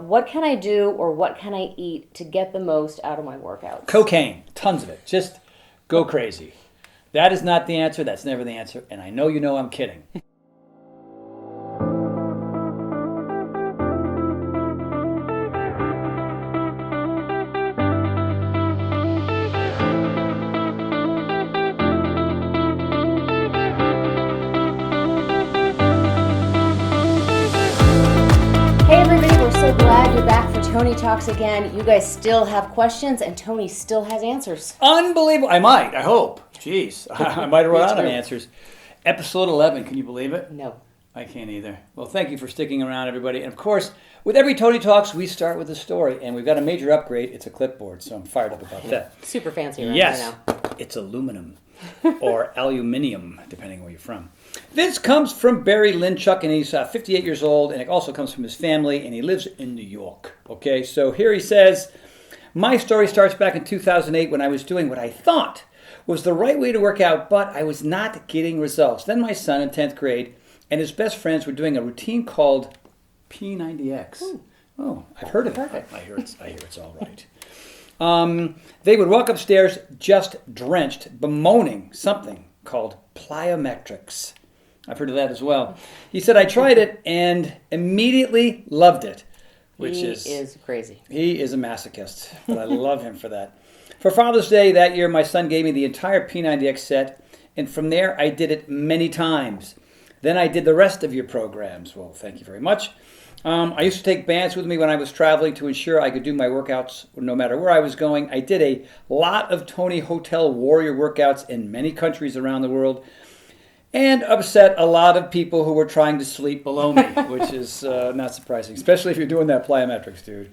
what can I do or what can I eat to get the most out of my workouts? Cocaine, tons of it. Just go crazy. That is not the answer. That's never the answer. And I know you know I'm kidding. So glad you're back for Tony Talks again. You guys still have questions, and Tony still has answers. Unbelievable. I might. I hope. Jeez. I might have run out of answers. Episode 11. Can you believe it? No. I can't either. Well, thank you for sticking around, everybody. And, of course, with every Tony Talks, we start with a story. And we've got a major upgrade. It's a clipboard, so I'm fired up about that. Super fancy right yes. now. It's aluminum or aluminium, depending where you're from. This comes from Barry Linchuk, and he's 58 years old, and it also comes from his family, and he lives in New York. Okay, so here he says, my story starts back in 2008 when I was doing what I thought was the right way to work out, but I was not getting results. Then my son in 10th grade and his best friends were doing a routine called P90X. Oh, I've heard of it. I hear it's all right. They would walk upstairs just drenched, bemoaning something called plyometrics. I've heard of that as well. He said, I tried it and immediately loved it. He is crazy. He is a masochist, but I love him for that. For Father's Day that year, my son gave me the entire P90X set, and from there I did it many times. Then I did the rest of your programs. Well, thank you very much. I used to take bands with me when I was traveling to ensure I could do my workouts no matter where I was going. I did a lot of Tony Hotel Warrior workouts in many countries around the world and upset a lot of people who were trying to sleep below me, which is not surprising, especially if you're doing that plyometrics, dude.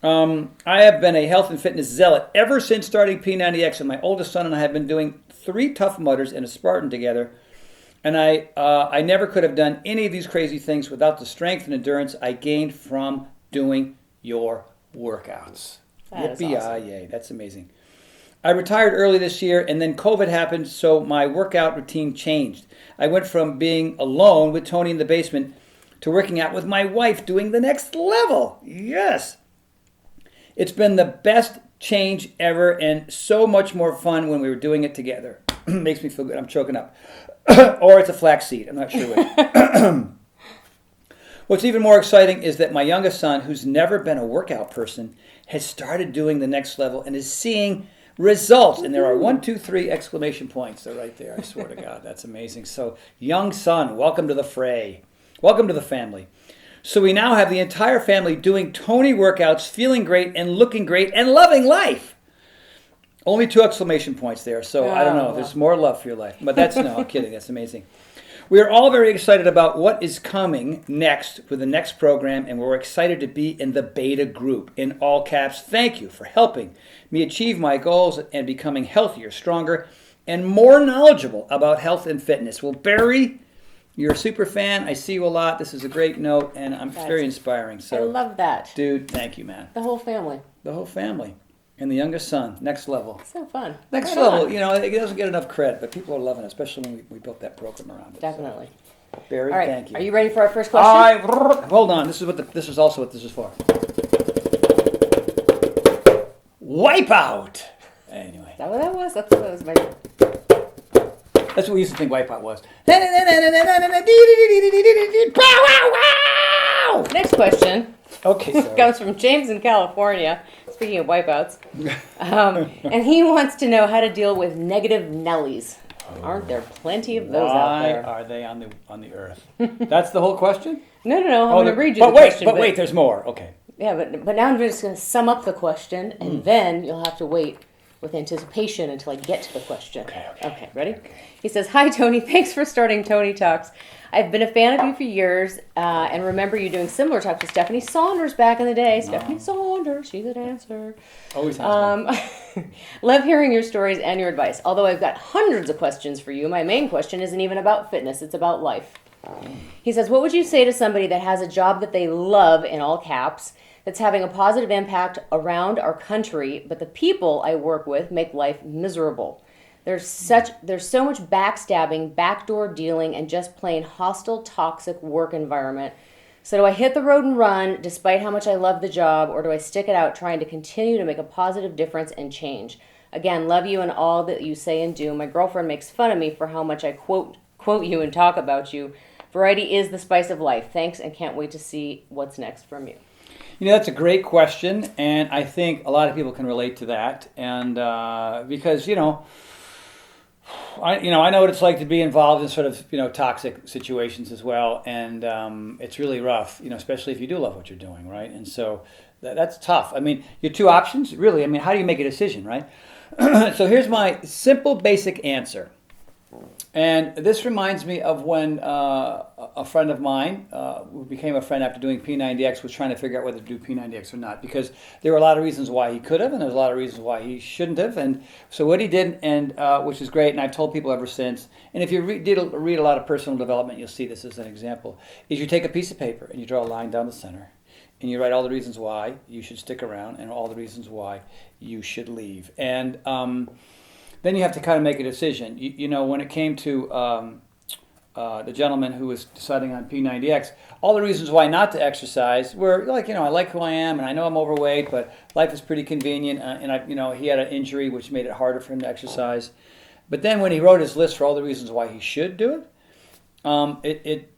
I have been a health and fitness zealot ever since starting P90X, and my oldest son and I have been doing 3 Tough Mudders and a Spartan together. And I never could have done any of these crazy things without the strength and endurance I gained from doing your workouts. That is awesome. Yay, that's amazing. I retired early this year, and then COVID happened, so my workout routine changed. I went from being alone with Tony in the basement to working out with my wife, doing the next level. Yes. It's been the best change ever, and so much more fun when we were doing it together. Makes me feel good. I'm choking up. Or it's a flaxseed. I'm not sure which. What's even more exciting is that my youngest son, who's never been a workout person, has started doing the next level and is seeing results. And there are 1, 2, 3 exclamation points. They're right there. I swear to God. That's amazing. So, young son, welcome to the fray. Welcome to the family. So we now have the entire family doing Tony workouts, feeling great and looking great and loving life. Only 2 exclamation points there, so I don't know. There's more love for your life. But that's, no, I'm kidding. That's amazing. We are all very excited about what is coming next with the next program, and we're excited to be in the beta group. In all caps, thank you for helping me achieve my goals and becoming healthier, stronger, and more knowledgeable about health and fitness. Well, Barry, you're a super fan. I see you a lot. This is a great note, and it's very inspiring. So, I love that. Dude, thank you, man. The whole family. The whole family. And the youngest son, next level. So fun. Next right level, on. you know, it doesn't get enough credit, but people are loving it, especially when we built that program around it. Definitely. So. Barry, all right. thank you. Are you ready for our first question? Hold on. This is also what this is for. Wipeout. Anyway. Is that what that was? That's what was my... That's what we used to think Wipeout was. Next question. Okay, sorry. Comes from James in California. Speaking of wipeouts. And he wants to know how to deal with negative Nellies. Aren't there plenty of those out there? Why are they on the earth? That's the whole question? No. I'm going to read you the question. But wait, there's more. Okay. Yeah, but now I'm just going to sum up the question, and then you'll have to wait with anticipation until I get to the question. Okay, ready? Okay. He says, Hi, Tony. Thanks for starting Tony Talks. I've been a fan of you for years, and remember you doing similar talks with Stephanie Saunders back in the day. Stephanie Saunders, she's a dancer. Always has been. Love hearing your stories and your advice. Although I've got hundreds of questions for you, my main question isn't even about fitness, it's about life. He says, what would you say to somebody that has a job that they love, in all caps, that's having a positive impact around our country, but the people I work with make life miserable? There's so much backstabbing, backdoor dealing, and just plain hostile, toxic work environment. So do I hit the road and run despite how much I love the job, or do I stick it out trying to continue to make a positive difference and change? Again, love you and all that you say and do. My girlfriend makes fun of me for how much I quote you and talk about you. Variety is the spice of life. Thanks, and can't wait to see what's next from you. That's a great question, and I think a lot of people can relate to that. And because I know what it's like to be involved in sort of toxic situations as well, and it's really rough. Especially if you do love what you're doing, right? And so that's tough. I mean, your two options, really. I mean, how do you make a decision, right? So here's my simple, basic answer. And this reminds me of when a friend of mine, who became a friend after doing P90X, was trying to figure out whether to do P90X or not, because there were a lot of reasons why he could have, and there was a lot of reasons why he shouldn't have. And so what he did, and which is great, and I've told people ever since, and if you read a lot of personal development, you'll see this as an example, is you take a piece of paper and you draw a line down the center, and you write all the reasons why you should stick around and all the reasons why you should leave. And then you have to kind of make a decision. When it came to the gentleman who was deciding on P90X, all the reasons why not to exercise were like, I like who I am, and I know I'm overweight, but life is pretty convenient, and he had an injury which made it harder for him to exercise. But then when he wrote his list for all the reasons why he should do it,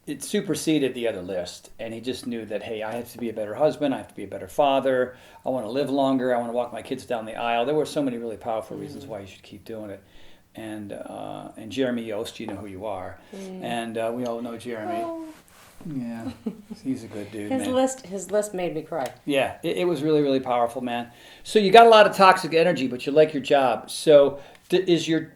it superseded the other list, and he just knew that, hey, I have to be a better husband, I have to be a better father, I want to live longer, I want to walk my kids down the aisle. There were so many really powerful reasons why you should keep doing it. And Jeremy Yost, you know who you are, and we all know Jeremy. Oh. Yeah, he's a good dude. His list made me cry. Yeah, it was really, really powerful, man. So you got a lot of toxic energy, but you like your job. So is your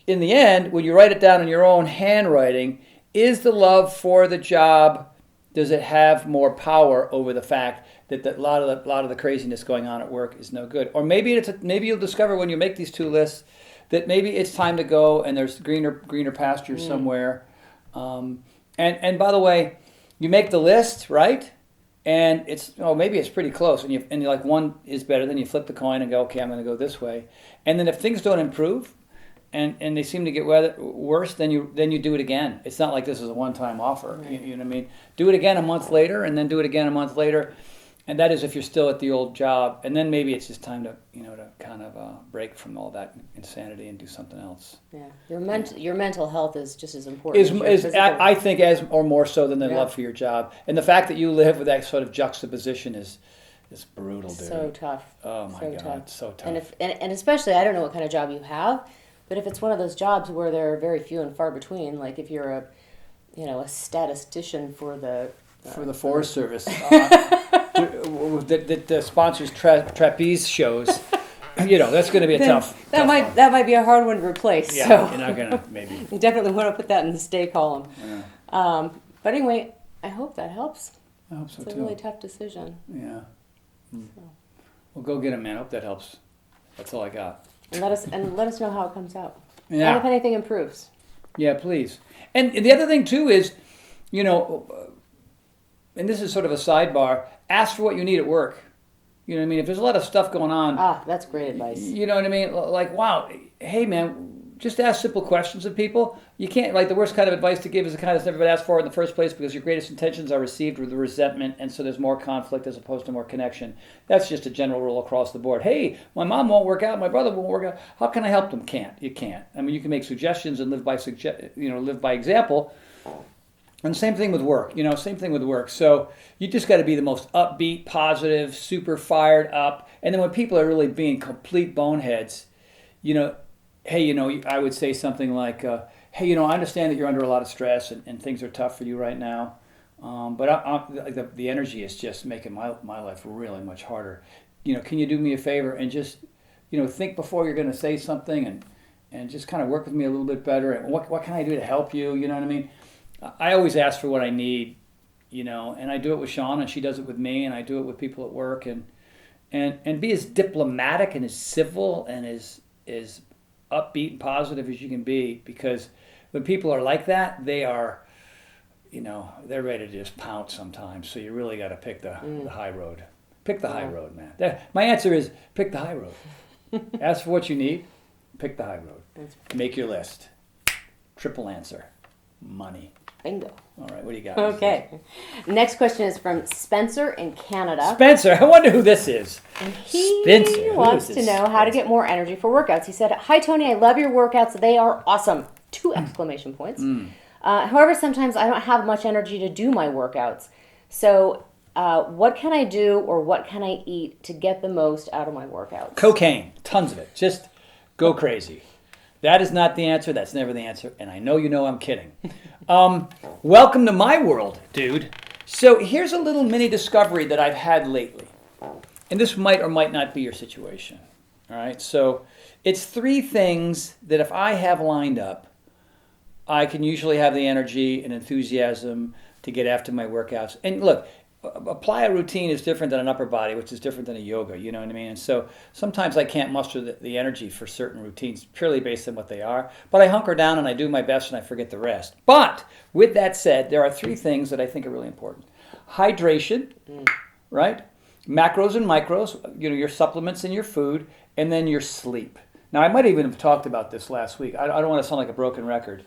in the end, when you write it down in your own handwriting, is the love for the job, does it have more power over the fact that a lot of the craziness going on at work is no good? Or maybe you'll discover when you make these two lists that maybe it's time to go and there's greener pastures somewhere. And by the way, you make the list, right? And maybe it's pretty close, and you're like, one is better. Then you flip the coin and go, okay, I'm going to go this way. And then if things don't improve, and they seem to get worse, then you do it again. It's not like this is a one-time offer. Right. You know what I mean? Do it again a month later, and then do it again a month later, and that is if you're still at the old job. And then maybe it's just time to to kind of break from all that insanity and do something else. Yeah, your mental health is just as important. I think as or more so than the love for your job, and the fact that you live with that sort of juxtaposition is brutal, dude. So tough. Oh my God, it's so tough. And especially, I don't know what kind of job you have. But if it's one of those jobs where there are very few and far between, like if you're a statistician for the Forest Service that sponsors trapeze shows, that's going to be a tough. That might be a hard one to replace. Yeah, so. you're not going to maybe. You definitely want to put that in the stay column. Yeah. But anyway, I hope that helps. I hope so too. It's a really tough decision. Yeah. So. Well, go get it, man. I hope that helps. That's all I got. And let us know how it comes out. Yeah. And if anything improves. Yeah, please. And the other thing too is, and this is sort of a sidebar, ask for what you need at work. You know what I mean? If there's a lot of stuff going on. That's great advice. You know what I mean? Like, wow, hey man, just ask simple questions of people. You can't, the worst kind of advice to give is the kind that's never been asked for in the first place, because your greatest intentions are received with resentment, and so there's more conflict as opposed to more connection. That's just a general rule across the board. Hey, my mom won't work out, my brother won't work out. How can I help them? You can't. I mean, you can make suggestions and live by example. And same thing with work, So you just got to be the most upbeat, positive, super fired up. And then when people are really being complete boneheads, hey, I would say something like, hey, I understand that you're under a lot of stress and things are tough for you right now. But the energy is just making my life really much harder. Can you do me a favor and just, think before you're going to say something and just kind of work with me a little bit better. And what can I do to help you? You know what I mean? I always ask for what I need, and I do it with Sean, and she does it with me, and I do it with people at work, and be as diplomatic and as civil and as upbeat and positive as you can be, because when people are like that, they are, they're ready to just pounce sometimes. So you really got to pick the high road. Pick the high road, man. My answer is pick the high road. Ask for what you need. Pick the high road. Make your list. Triple answer. Money. Bingo. All right, what do you got? Okay. Next question is from Spencer in Canada. Spencer, I wonder who this is. He Spencer, who wants is to this know how to Spencer? get more energy for workouts. He said, "Hi Tony, I love your workouts. They are awesome." 2 exclamation points. However, sometimes I don't have much energy to do my workouts. So, what can I do or what can I eat to get the most out of my workouts? Cocaine, tons of it. Just go crazy. That is not the answer. That's never the answer. And I know you know I'm kidding. Welcome to my world, dude. So here's a little mini discovery that I've had lately. And this might or might not be your situation. All right. So it's 3 things that if I have lined up, I can usually have the energy and enthusiasm to get after my workouts. And look, a plyo routine is different than an upper body, which is different than a yoga, you know what I mean? And so sometimes I can't muster the energy for certain routines purely based on what they are, but I hunker down and I do my best and I forget the rest. But with that said, there are 3 things that I think are really important. Hydration, right? Macros and micros, your supplements and your food, and then your sleep. Now, I might even have talked about this last week. I don't want to sound like a broken record.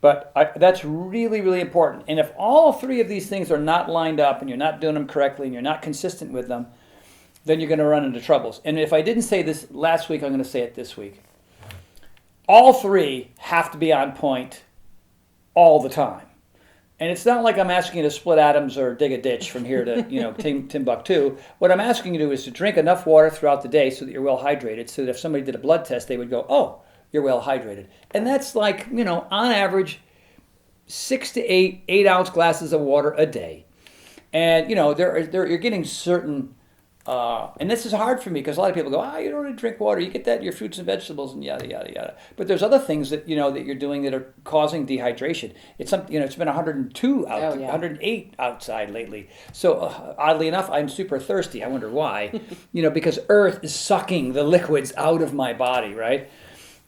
But that's really, really important. And if all 3 of these things are not lined up and you're not doing them correctly and you're not consistent with them, then you're going to run into troubles. And if I didn't say this last week, I'm going to say it this week. All 3 have to be on point all the time. And it's not like I'm asking you to split atoms or dig a ditch from here to Timbuktu. What I'm asking you to do is to drink enough water throughout the day so that you're well hydrated, so that if somebody did a blood test, they would go, oh, you're well hydrated. And that's like, on average, 6 to 8 ounce glasses of water a day. And, you're getting certain, and this is hard for me because a lot of people go, you don't really drink water. You get that in your fruits and vegetables and yada, yada, yada. But there's other things that, that you're doing that are causing dehydration. It's something, it's been 102 out, 108 outside lately. So oddly enough, I'm super thirsty. I wonder why, because Earth is sucking the liquids out of my body, right?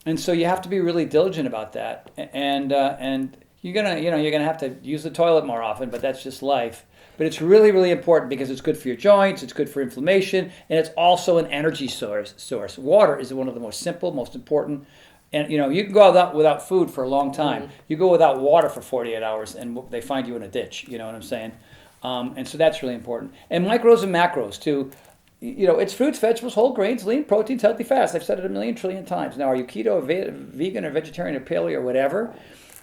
And so you have to be really diligent about that, and you're gonna have to use the toilet more often, but that's just life. But it's really, really important because it's good for your joints, it's good for inflammation, and it's also an energy source. Water is one of the most simple, most important, and you can go without food for a long time. Mm-hmm. You go without water for 48 hours, and they find you in a ditch. You know what I'm saying? And so that's really important. And micros and macros too. It's fruits, vegetables, whole grains, lean, proteins, healthy fats. I've said it 1 trillion times. Now, are you keto, vegan, or vegetarian, or paleo, or whatever?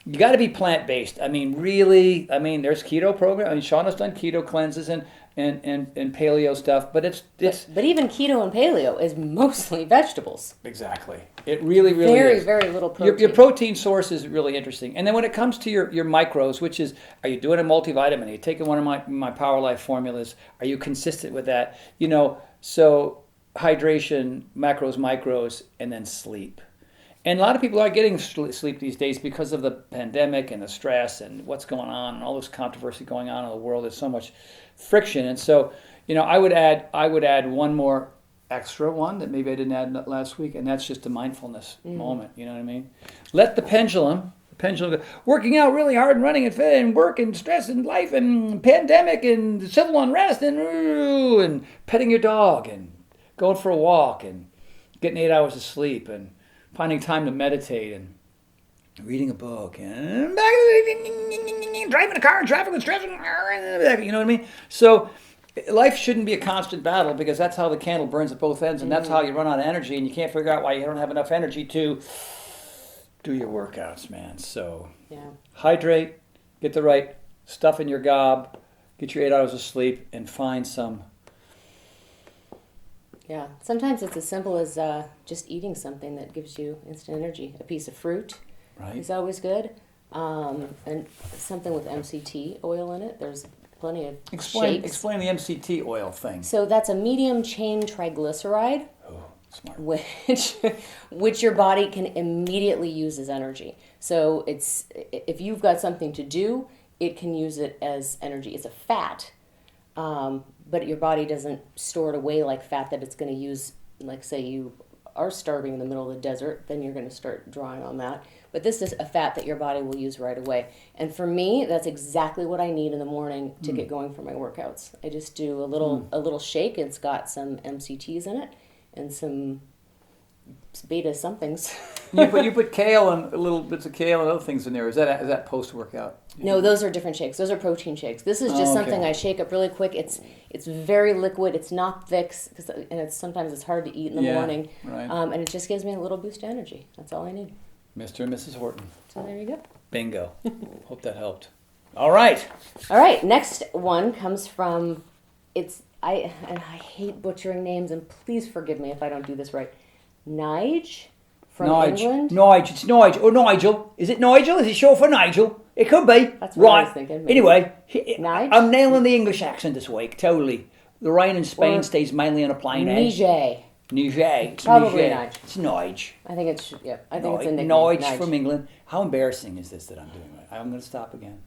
You got to be plant-based. I mean, really. I mean, there's keto program. I mean, Shauna's done keto cleanses and paleo stuff, but it's but even keto and paleo is mostly vegetables. Exactly. It really is. Very little protein. Your protein source is really interesting. And then when it comes to your macros, which is, are you doing a multivitamin? Are you taking one of my Power Life formulas? Are you consistent with that? So hydration, macros, micros, and then sleep. And a lot of people are getting sleep these days because of the pandemic and the stress and what's going on and all this controversy going on in the world. There's so much friction. And so, I would add one more extra one that maybe I didn't add last week, and that's just a mindfulness moment. You know what I mean? Let the pendulum go. Working out really hard and running and fit and work and stress and life and pandemic and civil unrest and petting your dog and going for a walk and getting 8 hours of sleep and finding time to meditate and reading a book and driving a car in traffic with stress, you know what I mean? So life shouldn't be a constant battle because that's how the candle burns at both ends, and that's how you run out of energy, and you can't figure out why you don't have enough energy to do your workouts, man. So hydrate, get the right stuff in your gob, get your 8 hours of sleep, and find some. Yeah, sometimes it's as simple as just eating something that gives you instant energy. A piece of fruit is always good, and something with MCT oil in it. There's plenty of shakes. Explain the MCT oil thing. So that's a medium chain triglyceride, smart. which your body can immediately use as energy. So it's if you've got something to do, it can use it as energy. It's a fat. But your body doesn't store it away like fat that it's going to use, like say you are starving in the middle of the desert, then you're going to start drawing on that. But this is a fat that your body will use right away. And for me, that's exactly what I need in the morning to get going for my workouts. I just do a little shake. It's got some MCTs in it and some beta somethings. You put kale and little bits of kale and other things in there. Is that post workout? No, those are different shakes. Those are protein shakes. This is just something I shake up really quick. It's very liquid. It's not thick, and sometimes it's hard to eat in the morning. Right. And it just gives me a little boost of energy. That's all I need. Mr. and Mrs. Horton. So there you go. Bingo. Hope that helped. All right. All right. Next one comes from I hate butchering names, and please forgive me if I don't do this right. Nige from England. Nige. It's Nige. Or Nigel. Is it Nigel? Is it short for Nigel? It could be. That's what right. I was thinking. Maybe. Anyway, Nige? I'm nailing the English accent this week. Totally. The rain in Spain stays mainly on a plain edge. Nige. It's Probably Nige. Nige. It's Nige. I think it's I think it's a nickname. Nige from England. How embarrassing is this that I'm doing right? I'm going to stop again.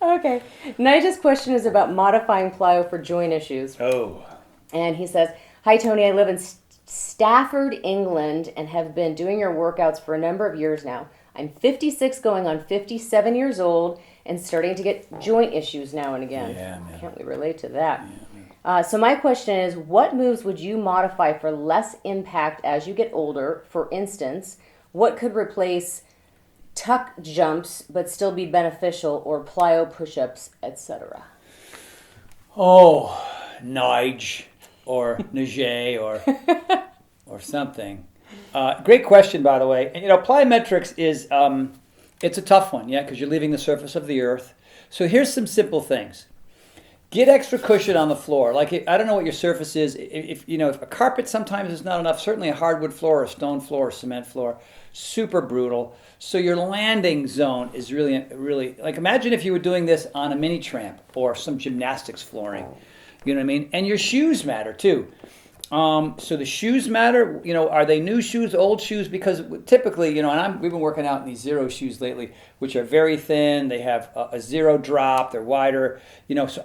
Okay. Nigel's question is about modifying plyo for joint issues. Oh. And he says, "Hi Tony, I live in Stafford, England, and have been doing your workouts for a number of years now. I'm 56 going on 57 years old and starting to get joint issues now and again." Yeah, man. Can't we relate to that? Yeah, so my question is, what moves would you modify for less impact as you get older? For instance, what could replace tuck jumps but still be beneficial, or plyo push-ups, etc.? Oh, Nige or Nige or something. Great question, by the way. And plyometrics is it's a tough one, because you're leaving the surface of the earth. So here's some simple things. Get extra cushion on the floor. Like, I don't know what your surface is. If a carpet sometimes is not enough. Certainly a hardwood floor, a stone floor, a cement floor, super brutal. So your landing zone is really like, imagine if you were doing this on a mini tramp or some gymnastics flooring. You know what I mean? And your shoes matter too. So the shoes matter. Are they new shoes, old shoes? Because typically, and we've been working out in these zero shoes lately, which are very thin. They have a zero drop. They're wider. So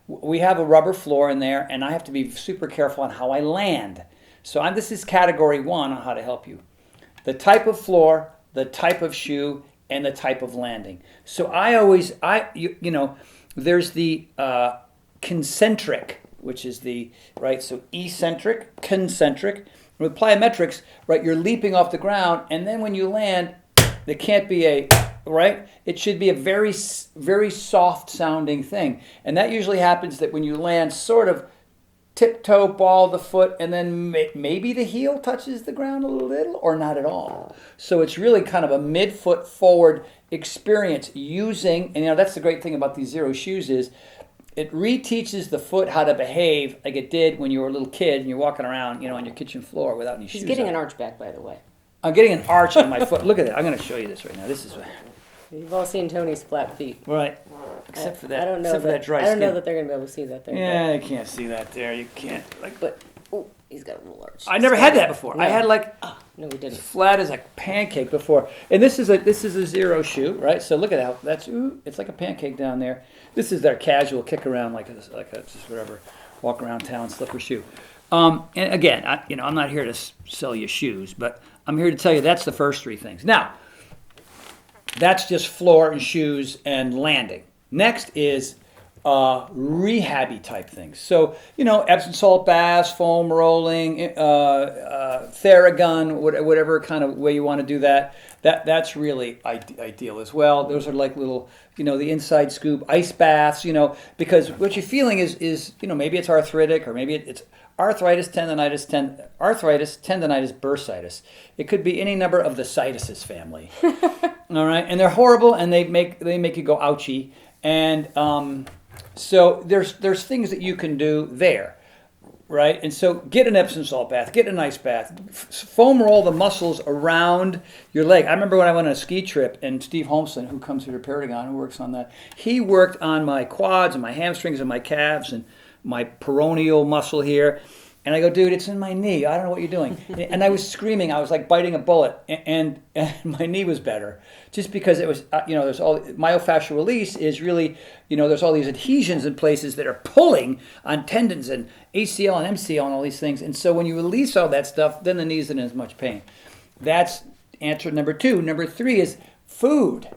we have a rubber floor in there, and I have to be super careful on how I land. So this is category 1 on how to help you. The type of floor, the type of shoe, and the type of landing. So there's the concentric, which is so eccentric, concentric. With plyometrics, you're leaping off the ground, and then when you land, there can't be it should be a very, very soft sounding thing. And that usually happens that when you land, sort of tiptoe, ball the foot, and then maybe the heel touches the ground a little or not at all. So it's really kind of a mid-foot forward experience using, and that's the great thing about these zero shoes is, it reteaches the foot how to behave like it did when you were a little kid and you're walking around, on your kitchen floor without any shoes. He's getting on. an arch back, by the way. I'm getting an arch on my foot. Look at that. I'm going to show you this right now. This is You've all seen Tony's flat feet. right. Except for that. I don't know except for that dry I don't know skin. that they're going to be able to see that there. Yeah, they can't see that there. You can't. But he's got a little arch. I never had that before. No. I had No, we didn't. flat as a pancake before. And this is a zero shoe, right? So look at that. It's like a pancake down there. This is their casual kick around, like a just whatever, walk around town slipper shoe. And again, I'm not here to sell you shoes, but I'm here to tell you that's the first 3 things. Now, that's just floor and shoes and landing. Next is rehabby type things. So, Epsom salt baths, foam rolling, Theragun, whatever kind of way you want to do that. That's really ideal as well. Those are like little, the inside scoop ice baths, because what you're feeling is maybe it's arthritic or maybe it's arthritis, tendonitis, bursitis. It could be any number of the citises family. All right, and they're horrible, and they make you go ouchie. And so there's things that you can do there, right? And so get an Epsom salt bath, get an ice bath, foam roll the muscles around your leg. I remember when I went on a ski trip, and Steve Holmson, who comes here to Paragon, who works on that, he worked on my quads and my hamstrings and my calves and my peroneal muscle here. And I go, dude, it's in my knee. I don't know what you're doing. And I was screaming. I was like biting a bullet. And my knee was better. Just because it was, there's all, myofascial release is really, there's all these adhesions in places that are pulling on tendons and ACL and MCL and all these things. And so when you release all that stuff, then the knee's in as much pain. That's answer number 2. Number 3 is food.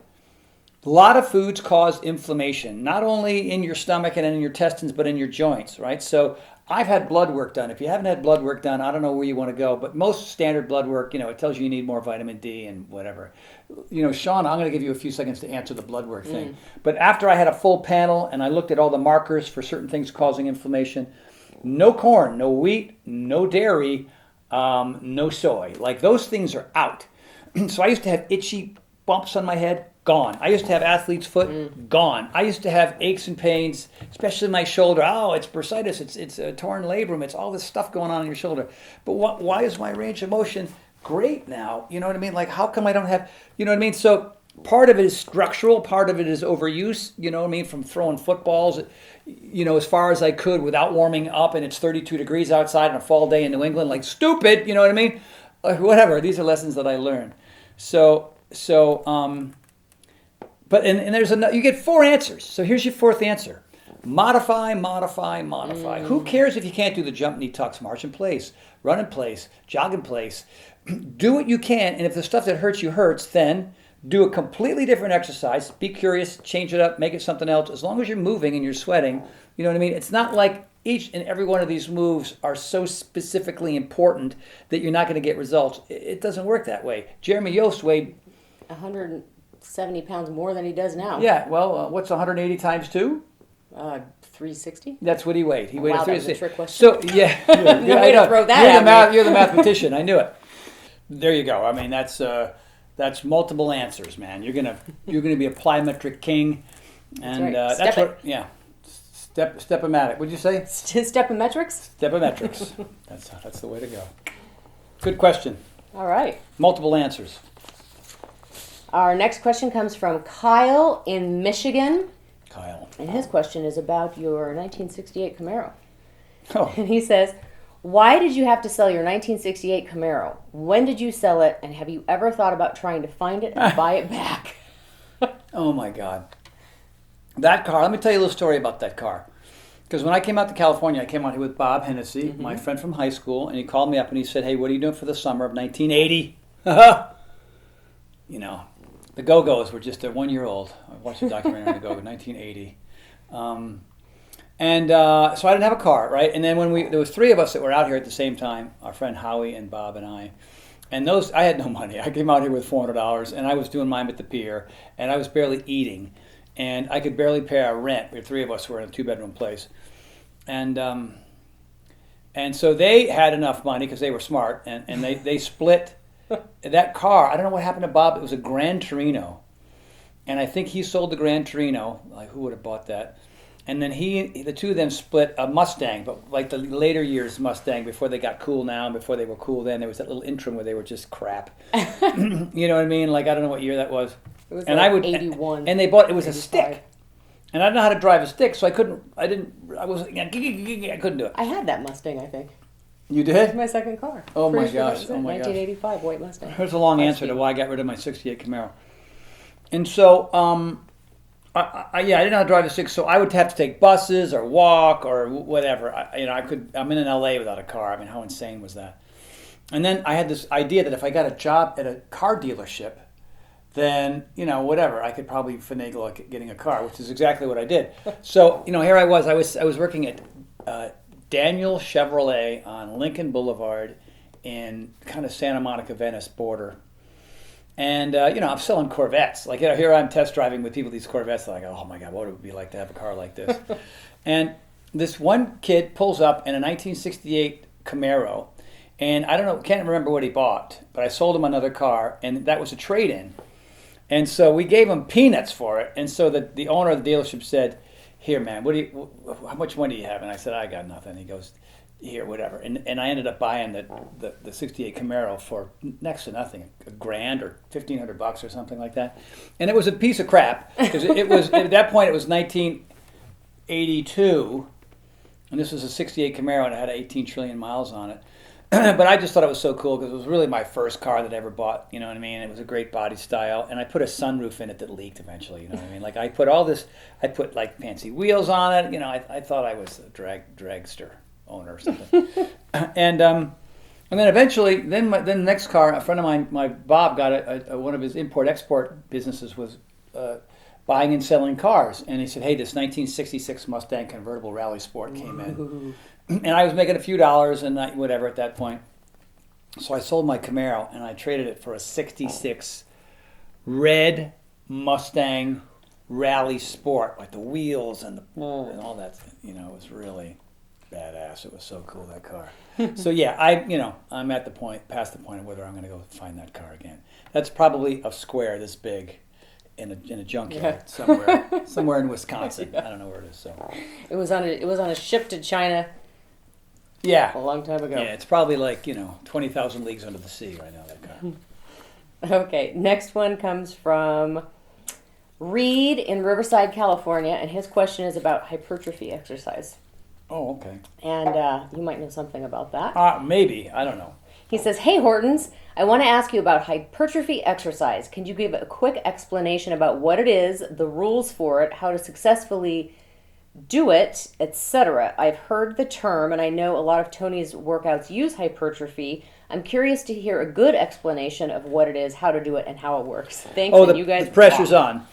A lot of foods cause inflammation, not only in your stomach and in your intestines, but in your joints, right? So I've had blood work done. If you haven't had blood work done, I don't know where you want to go. But most standard blood work, it tells you need more vitamin D and whatever. Sean, I'm going to give you a few seconds to answer the blood work thing. But after I had a full panel and I looked at all the markers for certain things causing inflammation, no corn, no wheat, no dairy, no soy. Like those things are out. So I used to have itchy bumps on my head. Gone. I used to have athlete's foot. Gone. I used to have aches and pains, especially my shoulder. Oh, it's bursitis. It's a torn labrum. It's all this stuff going on in your shoulder. But why is my range of motion great now? You know what I mean? Like, how come I don't have? You know what I mean? So part of it is structural. Part of it is overuse. You know what I mean? From throwing footballs, as far as I could without warming up, and it's 32 degrees outside on a fall day in New England. Like stupid. You know what I mean? Whatever. These are lessons that I learned. But there's you get 4 answers. So here's your 4th answer. Modify, modify, modify. Who cares if you can't do the jump, knee tucks, march in place, run in place, jog in place. Do what you can, and if the stuff that hurts you hurts, then do a completely different exercise. Be curious, change it up, make it something else. As long as you're moving and you're sweating, you know what I mean? It's not like each and every one of these moves are so specifically important that you're not going to get results. It doesn't work that way. Jeremy Yost weighed 170 pounds more than he does now. Yeah, well, what's 180 times 2? 360. That's what he weighed. He weighed Wow, that was 360. a trick question. So yeah, No way to throw that at me. You're the mathematician. I knew it. There you go. I mean, that's multiple answers, man. You're gonna be a plyometric king, and right. that's what. Yeah, stepomatic. What'd you say? Stepometrics? Stepometrics. That's the way to go. Good question. All right. Multiple answers. Our next question comes from Kyle in Michigan. Kyle. And his question is about your 1968 Camaro. Oh. And he says, why did you have to sell your 1968 Camaro? When did you sell it? And have you ever thought about trying to find it and buy it back? Oh my God. That car, let me tell you a little story about that car. Because when I came out to California, I came out here with Bob Hennessy, my friend from high school, and he called me up and he said, hey, what are you doing for the summer of 1980? The Go-Go's were just a 1-year-old. I watched a documentary on the Go-Go, 1980. So I didn't have a car, right? And then there was 3 of us that were out here at the same time, our friend Howie and Bob and I. And I had no money. I came out here with $400, and I was doing mine at the pier, and I was barely eating. And I could barely pay our rent. The 3 of us were in a 2-bedroom place. And so they had enough money because they were smart, and they split that car. I don't know what happened to Bob. It was a Gran Torino. And I think he sold the Gran Torino. Like, who would have bought that? And then the 2 of them split a Mustang, but like the later years Mustang, before they got cool now and before they were cool then, there was that little interim where they were just crap. You know what I mean? Like, I don't know what year that was. It was and like 81. And they bought, it was 85. a stick. And I didn't know how to drive a stick, so I couldn't do it. I had that Mustang, I think. You It was did? my second car. Oh my Pretty sure that gosh, was oh it, my gosh. 1985 white Mustang. Here's a long answer to why I got rid of my 68 Camaro. And so, I didn't know how to drive a stick, so I would have to take buses or walk or whatever. I'm in LA without a car. I mean, how insane was that? And then I had this idea that if I got a job at a car dealership, then, whatever, I could probably finagle at getting a car, which is exactly what I did. So, here I was working at Daniel Chevrolet on Lincoln Boulevard in kind of Santa Monica, Venice border. And, I'm selling Corvettes. Like, here I'm test driving with people these Corvettes. They're like, oh my God, what would it be like to have a car like this? And this one kid pulls up in a 1968 Camaro. And I can't remember what he bought, but I sold him another car, and that was a trade-in. And so we gave him peanuts for it. And so the owner of the dealership said, here, man, how much money do you have? And I said, I got nothing. He goes, here, whatever. And I ended up buying the 68 Camaro for next to nothing, $1,000 or $1,500 or something like that. And it was a piece of crap, because it was, at that point, it was 1982, and this was a 68 Camaro, and it had 18 trillion miles on it. But I just thought it was so cool because it was really my first car that I ever bought, you know what I mean? It was a great body style, and I put a sunroof in it that leaked eventually, you know what I mean? Like, I put like fancy wheels on it, I thought I was a dragster owner or something. And then eventually, then the next car, a friend of mine, my Bob, got one of his import-export businesses was buying and selling cars. And he said, hey, this 1966 Mustang convertible Rally Sport came in. And I was making a few dollars and whatever at that point. So I sold my Camaro and I traded it for a 66 red Mustang Rally Sport, like the wheels and all that. You know, it was really badass. It was so cool, that car. So yeah, I'm at the point, past the point of whether I'm going to go find that car again. That's probably a square this big in a junkyard somewhere in Wisconsin. I don't know where it is. So It was on a ship to China yeah, a long time ago. yeah, it's probably like 20,000 leagues under the sea right now. That car. Okay, next one comes from Reed in Riverside, California, and his question is about hypertrophy exercise. Oh, okay. And you might know something about that. Maybe, I don't know. He says, hey, Hortons, I want to ask you about hypertrophy exercise. Can you give a quick explanation about what it is, the rules for it, how to successfully do it, etc.? I've heard the term, and I know a lot of Tony's workouts use hypertrophy. I'm curious to hear a good explanation of what it is, how to do it, and how it works. Thanks, and you guys the pressure's on.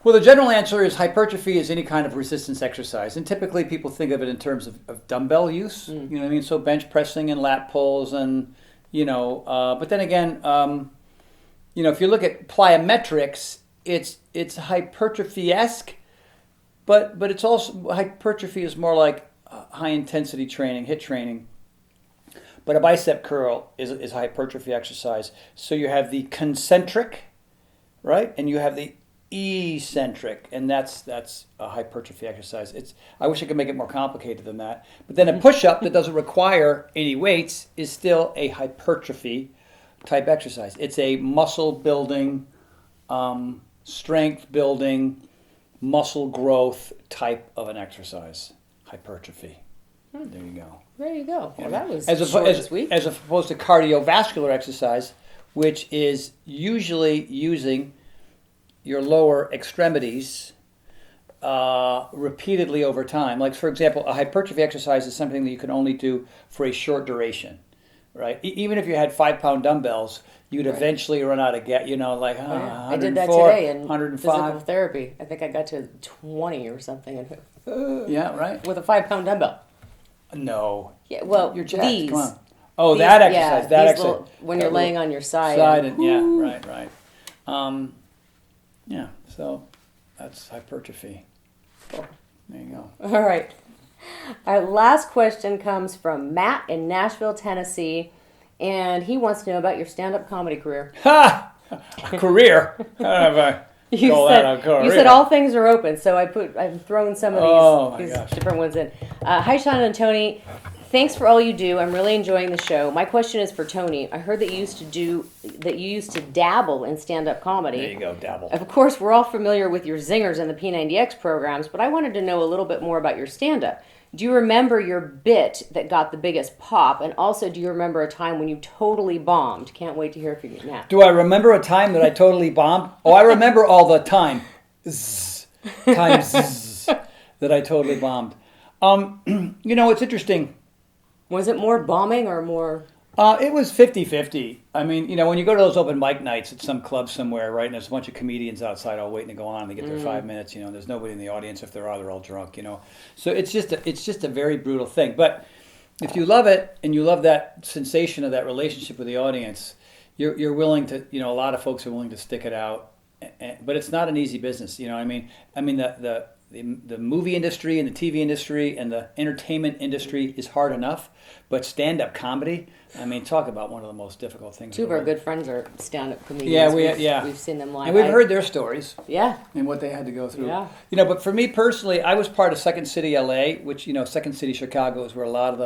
Well, the general answer is hypertrophy is any kind of resistance exercise. And typically people think of it in terms of dumbbell use. You know what I mean? So bench pressing and lat pulls and, but then again, if you look at plyometrics, it's hypertrophy-esque, but it's also, hypertrophy is more like high intensity training, HIIT training. But a bicep curl is a hypertrophy exercise. So you have the concentric, right? And you have the eccentric, and that's a hypertrophy exercise. I wish I could make it more complicated than that. But then a push-up that doesn't require any weights is still a hypertrophy type exercise. It's a muscle building, strength building, muscle growth type of an exercise. Hypertrophy. There you go. There you go. Well, that was as opposed to cardiovascular exercise, which is usually using your lower extremities repeatedly over time. Like, for example, a hypertrophy exercise is something that you can only do for a short duration, right? Even if you had 5-pound dumbbells, you'd eventually run out of I did that today in 105. physical therapy. I think I got to 20 or something. Yeah, right. With a 5-pound dumbbell. No. Yeah, well, you're jacked. these. Come on. Oh, that exercise. Yeah, that these exercise. When you're laying on your side. Right. Yeah, so that's hypertrophy. Cool. There you go. All right. Our last question comes from Matt in Nashville, Tennessee, and he wants to know about your stand-up comedy career. Ha! Career? I don't know if I You call said, that a career. you said all things are open, so I've thrown some of these different ones in. Hi, Sean and Tony. Thanks for all you do. I'm really enjoying the show. My question is for Tony. I heard that you used to dabble in stand-up comedy. There you go, dabble. Of course, we're all familiar with your zingers and the P90X programs, but I wanted to know a little bit more about your stand-up. Do you remember your bit that got the biggest pop? And also, do you remember a time when you totally bombed? Can't wait to hear from you now. Do I remember a time that I totally bombed? Oh, I remember all the times that I totally bombed. It's interesting. Was it more bombing or more... It was 50-50. I mean, when you go to those open mic nights at some club somewhere, right, and there's a bunch of comedians outside all waiting to go on, and they get their 5 minutes, there's nobody in the audience. If there are, they're all drunk, So it's just a very brutal thing. But if you love it and you love that sensation of that relationship with the audience, you're willing to, a lot of folks are willing to stick it out. But it's not an easy business, I mean, the movie industry and the TV industry and the entertainment industry is hard enough, but stand-up comedy, talk about one of the most difficult things. Two of our good friends are stand-up comedians. We've seen them live. And we've heard their stories. Yeah. And what they had to go through. Yeah. But for me personally, I was part of Second City LA, which, Second City Chicago is where a lot of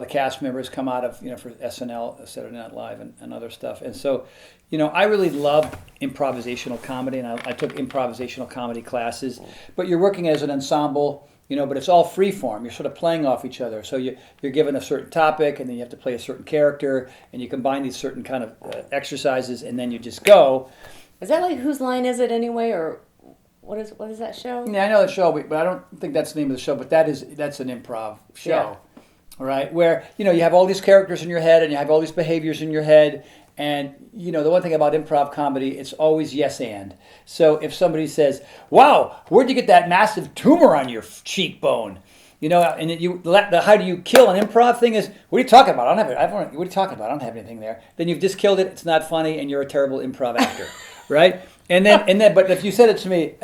the cast members come out of, for SNL, Saturday Night Live, and other stuff. And so, I really love improvisational comedy, and I took improvisational comedy classes. But you're working as an ensemble, but it's all free form. You're sort of playing off each other. So you're given a certain topic, and then you have to play a certain character, and you combine these certain kind of exercises, and then you just go. Is that like Whose Line Is It Anyway, or what is that show? Yeah, I know the show, but I don't think that's the name of the show. But that's an improv show. Yeah. Right, where you have all these characters in your head and you have all these behaviors in your head, And, you know, the one thing about improv comedy, it's always yes and. So if somebody says, wow, where'd you get that massive tumor on your cheekbone? You know, and the how do you kill an improv thing is, what are you talking about? What are you talking about? I don't have anything there. Then you've just killed it. It's not funny, and you're a terrible improv actor, right? And then, but if you said it to me,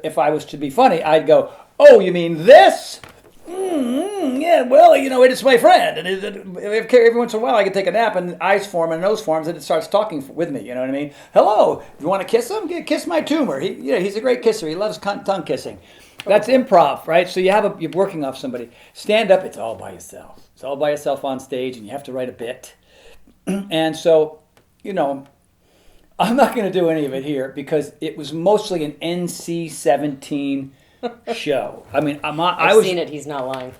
if I was to be funny, I'd go, oh, you mean this? Yeah, well, you know, it's my friend, and every once in a while I can take a nap, and eyes form and nose forms, and it starts talking with me. You know what I mean? Hello, you want to kiss him? Yeah, kiss my tumor. He's a great kisser. He loves tongue kissing. That's improv, right? So you're working off somebody. Stand up, it's all by yourself. It's all by yourself on stage, and you have to write a bit. And so, you know, I'm not going to do any of it here because it was mostly an NC-17 show. I mean, I've seen it. He's not lying.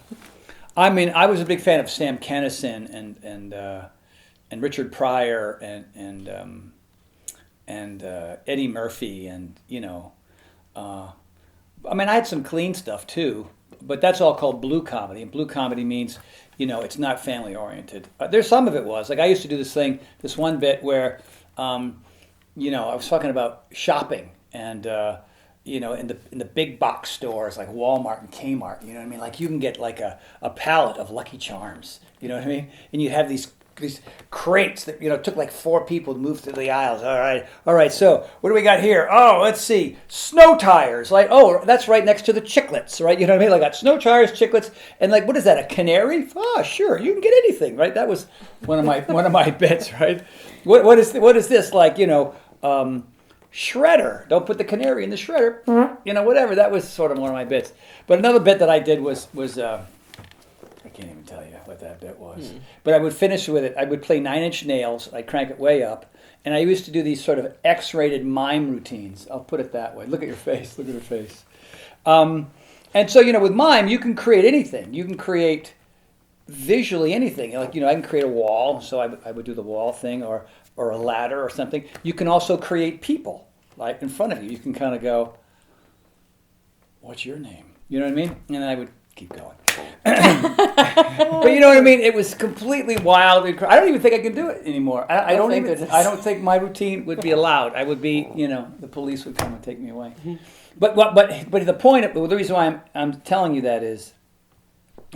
I mean, I was a big fan of Sam Kinison and Richard Pryor and Eddie Murphy, and you know. I mean, I had some clean stuff too, but that's all called blue comedy. And blue comedy means, you know, it's not family oriented. There's some of it was. Like I used to do this one bit where, you know, I was talking about shopping and, you know, in the big box stores like Walmart and Kmart, you know what I mean? Like you can get like a pallet of Lucky Charms, you know what I mean? And you have these crates that, you know, took like 4 people to move through the aisles. All right. So what do we got here? Oh, let's see. Snow tires. Like, oh, that's right next to the chiclets, right? You know what I mean? Like, I got snow tires, chiclets, and like, what is that? A canary? Oh, sure. You can get anything, right? That was one of my bits, right? What is this? Like, you know, shredder. Don't put the canary in the shredder. You know, whatever. That was sort of one of my bits. But another bit that I did was I can't even tell you what that bit was. But I would finish with it. I would play 9 Inch Nails. I'd crank it way up. And I used to do these sort of X-rated mime routines. I'll put it that way. Look at your face. Look at her face. And so, you know, with mime, you can create anything. You can create visually anything. Like, you know, I can create a wall. So I would do the wall thing or a ladder or something. You can also create people, like in front of you. You can kind of go, what's your name? You know what I mean? And then I would keep going. But you know what I mean? It was completely wild. I don't even think I can do it anymore. I don't think my routine would be allowed. I would be, you know, the police would come and take me away. But the point, the reason why I'm telling you that is,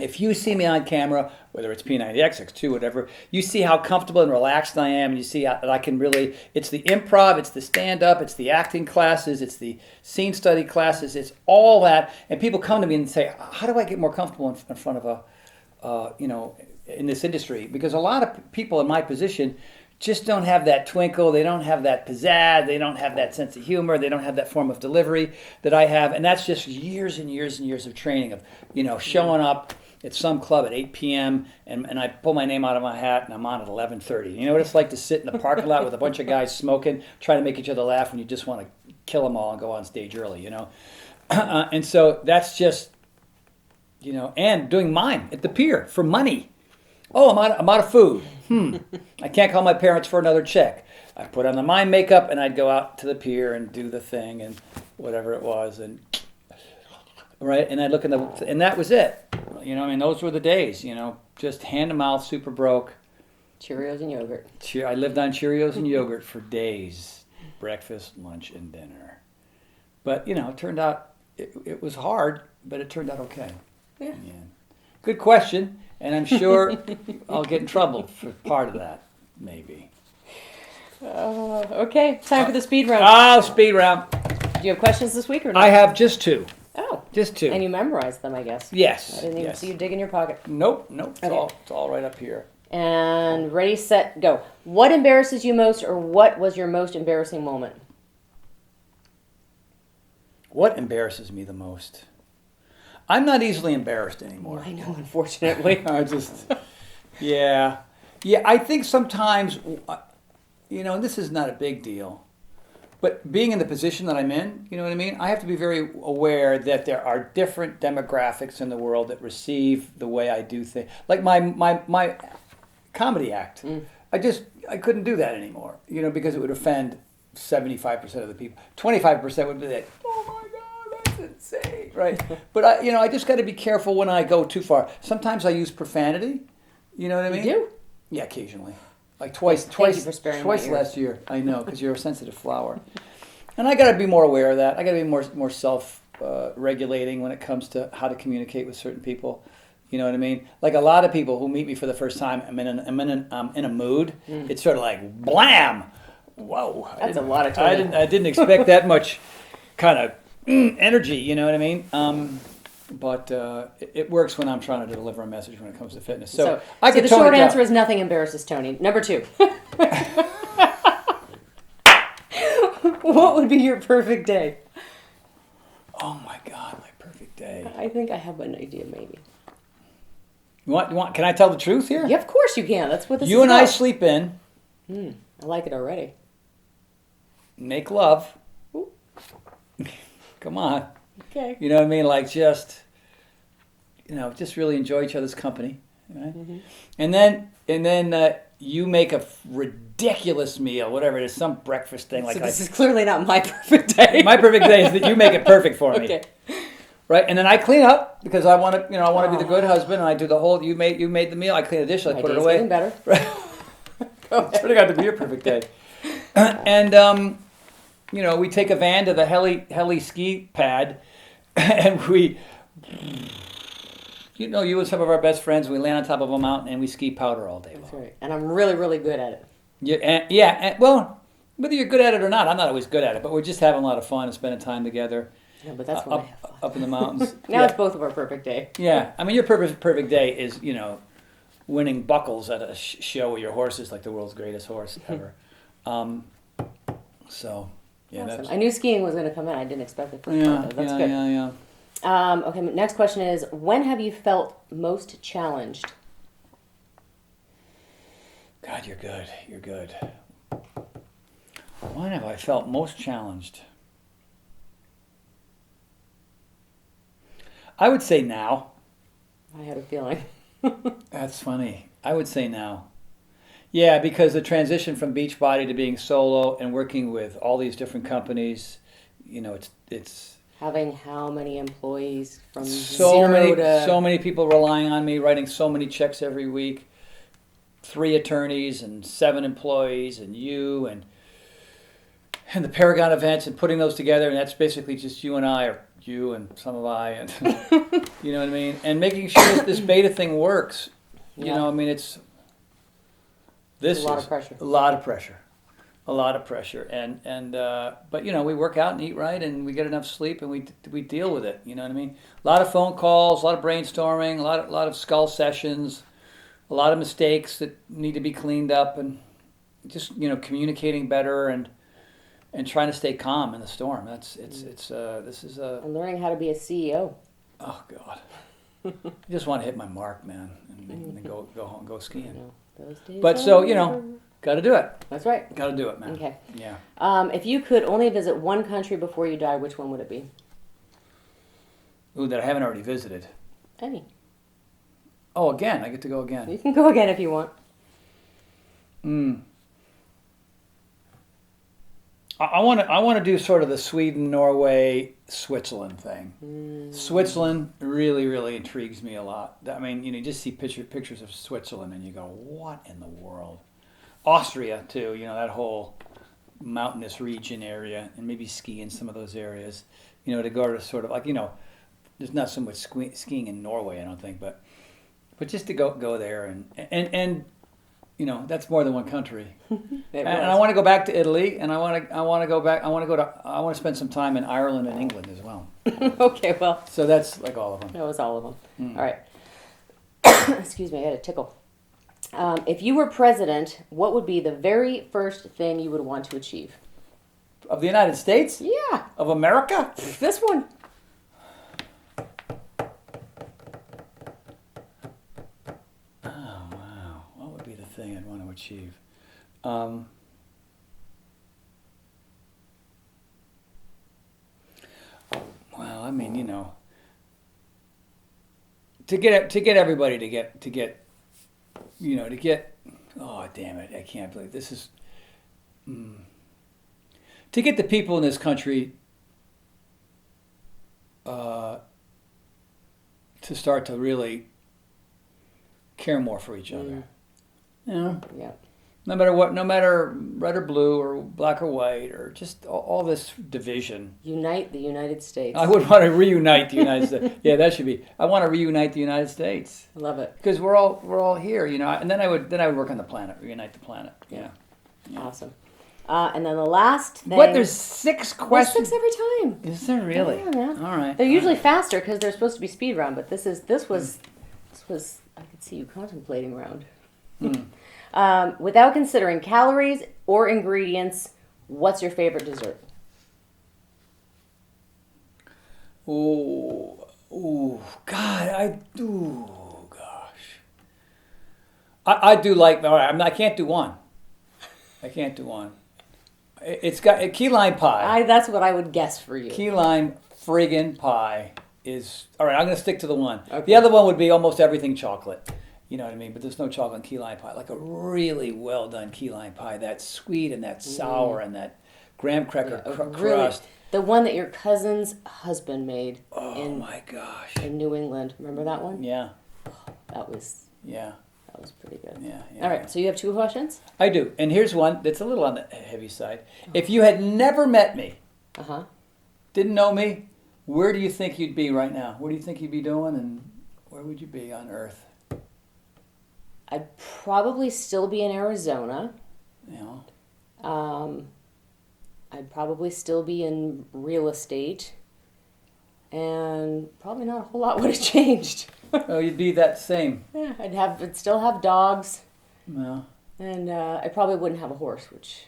if you see me on camera, whether it's P90X, X2, whatever, you see how comfortable and relaxed I am, and you see that I can really, it's the improv, it's the stand-up, it's the acting classes, it's the scene study classes, it's all that, and people come to me and say, how do I get more comfortable in front of you know, in this industry? Because a lot of people in my position just don't have that twinkle, they don't have that pizzazz, they don't have that sense of humor, they don't have that form of delivery that I have, and that's just years and years and years of training of, you know, showing up at some club at 8 p.m. and I pull my name out of my hat and I'm on at 11:30. You know what it's like to sit in the parking lot with a bunch of guys smoking, trying to make each other laugh when you just want to kill them all and go on stage early, you know? And so that's just, you know, and doing mime at the pier for money. Oh, I'm out of food. I can't call my parents for another check. I put on the mime makeup and I'd go out to the pier and do the thing and whatever it was, and right, and I'd look and that was it. You know, I mean, those were the days, you know, just hand to mouth, super broke. Cheerios and yogurt. I lived on Cheerios and yogurt for days, breakfast, lunch, and dinner. But, you know, it turned out, it was hard, but it turned out okay. Yeah. Good question, and I'm sure I'll get in trouble for part of that, maybe. Okay, time for the speed round. Speed round. Do you have questions this week or not? I have just 2. Oh. Just 2. And you memorized them, I guess. Yes. I didn't even see you dig in your pocket. Nope. Okay. It's all right up here. And ready, set, go. What embarrasses you most, or what was your most embarrassing moment? What embarrasses me the most? I'm not easily embarrassed anymore. I know, unfortunately. Yeah, I think sometimes, you know, this is not a big deal. But being in the position that I'm in, you know what I mean? I have to be very aware that there are different demographics in the world that receive the way I do things. Like my comedy act. I couldn't do that anymore, you know, because it would offend 75% of the people. 25% would be like, oh my God, that's insane, right? But I just got to be careful when I go too far. Sometimes I use profanity, you know what I mean? You do? Yeah, occasionally. Like twice Thank you for sparing my ears. last year. I know, because you're a sensitive flower. And I got to be more aware of that. I got to be more self-regulating when it comes to how to communicate with certain people. You know what I mean? Like a lot of people who meet me for the first time, I'm in a mood. It's sort of like blam. Whoa, That's a lot of Tony. I didn't expect that much kind of energy. You know what I mean? But it works when I'm trying to deliver a message when it comes to fitness. So I so could the tone it short down. answer is nothing embarrasses Tony. Number 2. What would be your perfect day? Oh my God, my perfect day. I think I have an idea, maybe. You want? Can I tell the truth here? Yeah, of course you can. That's what this is You and I about. sleep in, I like it already. make love. Ooh. Come on. Okay. You know what I mean? Like just really enjoy each other's company. Right? Mm-hmm. And then you make a ridiculous meal, whatever it is, some breakfast thing. So this is clearly not my perfect day. My perfect day is that you make it perfect for me. Okay. Right? And then I clean up because I want to, I want to be the good husband, and I do the whole. You made the meal. I clean the dish. I My put it day's away. getting better. Right. It's really got to be your perfect day. And we take a van to the heli ski pad, and we, you and some of our best friends, we land on top of a mountain and we ski powder all day long. That's right. And I'm really, really good at it. Well, whether you're good at it or not, I'm not always good at it, but we're just having a lot of fun and spending time together. Yeah, but that's when I have fun. Up in the mountains. Now it's both of our perfect day. Yeah, I mean, your perfect day is, winning buckles at a show with your horse is like the world's greatest horse ever. So, yeah, Awesome. that's... I knew skiing was going to come in. I didn't expect it. Yeah, That's good. yeah. Okay, next question is, when have you felt most challenged? God, you're good. You're good. When have I felt most challenged? I would say now. I had a feeling. That's funny. I would say now. Yeah, because the transition from Beachbody to being solo and working with all these different companies, it's Having how many employees from so zero to... many people relying on me, writing so many checks every week, 3 attorneys and 7 employees and you and the Paragon events and putting those together, and that's basically just you and I, or you and some of I, and you know what I mean, and making sure that this beta thing works. Yeah. It's a lot of pressure. A lot of pressure, and but we work out and eat right, and we get enough sleep, and we deal with it. You know what I mean? A lot of phone calls, a lot of brainstorming, a lot of skull sessions, a lot of mistakes that need to be cleaned up, and just communicating better and trying to stay calm in the storm. This is And learning how to be a CEO. oh God, I just want to hit my mark, man, and then go home, go skiing. Those days But are so over. got to do it. That's right. Got to do it, man. Okay. Yeah. If you could only visit one country before you die, which one would it be? Ooh, that I haven't already visited. Any. Oh, again, I get to go again. You can go again if you want. I want to do sort of the Sweden, Norway, Switzerland thing. Switzerland really, really intrigues me a lot. I mean, you just see pictures of Switzerland and you go, what in the world? Austria too, that whole mountainous region area, and maybe ski in some of those areas. To go to sort of like, there's not so much skiing in Norway, I don't think, but just to go there and that's more than one country. And I want to go back to Italy, and I want to spend some time in Ireland and England as well. Okay, well. So that's like all of them. That was all of them. All right. Excuse me, I had a tickle. If you were president, what would be the very first thing you would want to achieve? Of the United States? Yeah. Of America? This one. Oh, wow. What would be the thing I'd want to achieve? Well, I mean, to get everybody to get oh, damn it, I can't believe this is to get the people in this country to start to really care more for each other. Yeah. No matter what, no matter red or blue or black or white or just all this division. Unite the United States. I would want to reunite the United States. Yeah, that should be. I want to reunite the United States. I love it. Because we're all here, you know. And then I would work on the planet, reunite the planet. Yeah. Awesome. And then the last thing. What? There's 6 There's questions. 6 every time. Is there really? Yeah, man. All right. They're usually faster because they're supposed to be speed round, but this was I could see you contemplating round. Without considering calories or ingredients, what's your favorite dessert? God, gosh. I do like. All right, I can't do one. I can't do one. It's got a key lime pie. That's what I would guess for you. Key lime friggin' pie is all right. I'm gonna stick to the one. Okay. The other one would be almost everything chocolate. You know what I mean? But there's no chocolate in key lime pie. Like a really well done key lime pie. That's sweet and that's sour and that graham cracker crust. Really, the one that your cousin's husband made. Oh my gosh. In New England. Remember that one? Yeah. That was pretty good. Yeah. All right. So you have 2 questions. I do. And here's one that's a little on the heavy side. If you had never met me, didn't know me, where do you think you'd be right now? What do you think you'd be doing, and where would you be on Earth? I'd probably still be in Arizona. You know. I'd probably still be in real estate. And probably not a whole lot would have changed. Oh, you'd be that same. Yeah, I'd still have dogs. No. And I probably wouldn't have a horse, which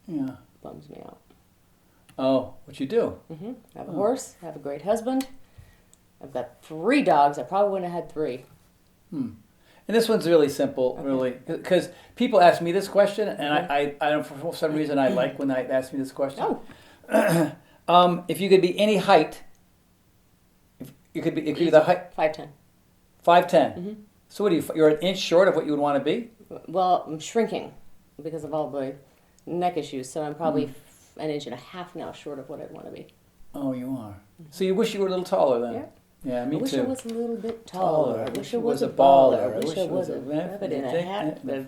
bums me out. Oh, what you do? I have a horse. I have a great husband. I've got 3 dogs. I probably wouldn't have had 3. And this one's really simple, really, because people ask me this question, and I don't, for some reason, I like when they ask me this question. If you could be any height, if you could be the height 5'10". 5'10". So what you're an inch short of what you would want to be? Well, I'm shrinking because of all the neck issues, so I'm probably an inch and a half now short of what I'd want to be. Oh, you are. So you wish you were a little taller then? Yeah. Yeah, me too. I wish I was a little bit taller. I wish I was a baller. baller. I wish I was a rabbit in a hat. I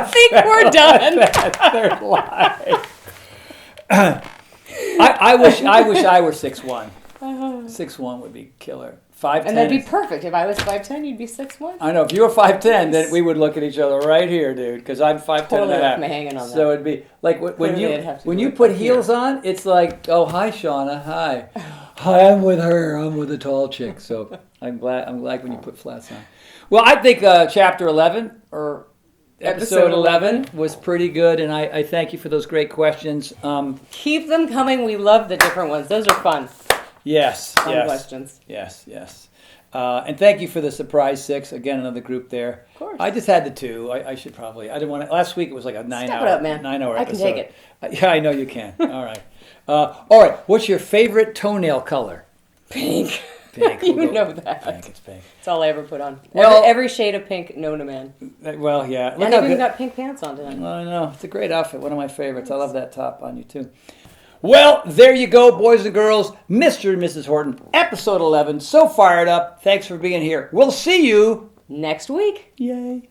think we're done. Third line. I wish I were 6'1". 6'1" would be killer. 5'10". And that'd be perfect. If I was 5'10", you'd be 6'1". I know. If you were 5'10", then we would look at each other right here, dude. Because I'm 5'10" and a half. Hanging on that. So it'd be like when you put heels on, it's like, oh, hi, Shauna, hi. Hi, I'm with her. I'm with a tall chick. So I'm glad when you put flats on. Well, I think chapter 11 or episode 11 was pretty good, and I thank you for those great questions. Keep them coming. We love the different ones. Those are fun. Yes. Questions. Yes. And thank you for the surprise 6. Again, another group there. Of course. I just had the 2. I should probably. I didn't want to. Last week it was like a 9 Step hour. it up, man. 9 hour I episode. can take it. Yeah, I know you can. All right. All right. What's your favorite toenail color? Pink. Pink. You know that. Pink. It's pink. That's all I ever put on. Well, every shade of pink known to man. Well, yeah. And I've even got pink pants on tonight. I know. It's a great outfit. One of my favorites. I love that top on you too. Well, there you go, boys and girls. Mr. and Mrs. Horton, episode 11. So fired up. Thanks for being here. We'll see you next week. Yay.